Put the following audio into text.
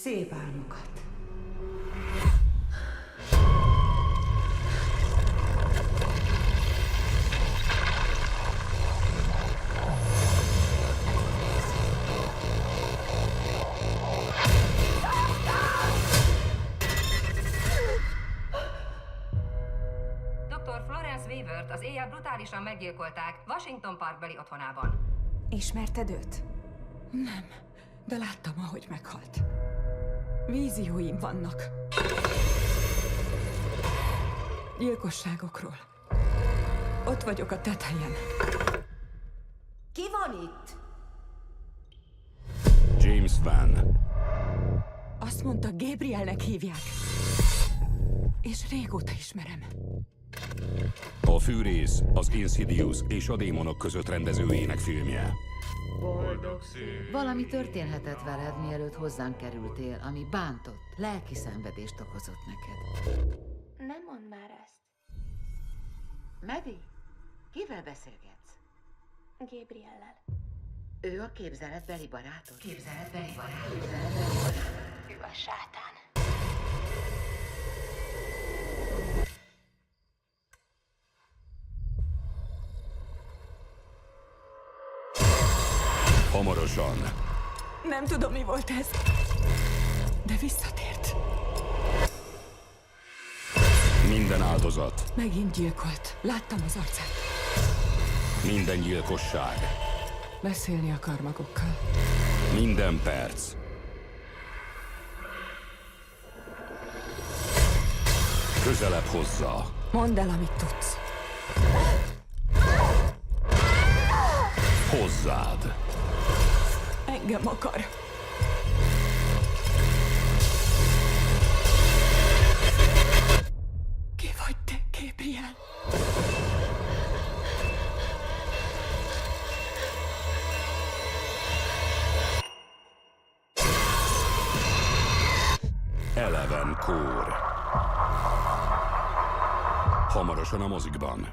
Szép álmokat. Dr. Florence Weavert az éjjel brutálisan meggyilkolták Washington Parkbeli otthonában. Ismerted őt? Nem, de láttam, ahogy meghalt. Vízióim vannak. Gyilkosságokról. Ott vagyok a tetején. Ki van itt? James Van. Azt mondta, Gabrielnek hívják. És régóta ismerem. A Fűrész, az Insidious és a Démonok között rendezőjének filmje. Valami történhetett veled, mielőtt hozzánk kerültél, ami bántott, lelki szenvedést okozott neked. Nem mondd már ezt. Medi, kivel beszélgetsz? Gabriellel. Ő a képzeletbeli barátod? Ő a sátán. Hamarosan. Nem tudom, mi volt ez. De visszatért. Minden áldozat, Megint gyilkolt. Láttam az arcát. minden gyilkosság, Beszélni akar magukkal. minden perc. Közelebb hozza. Mondd el, amit tudsz. Hozzád. Engem akar. Ki vagy te, Gabriel? Eleven Kór. Hamarosan a mozikban.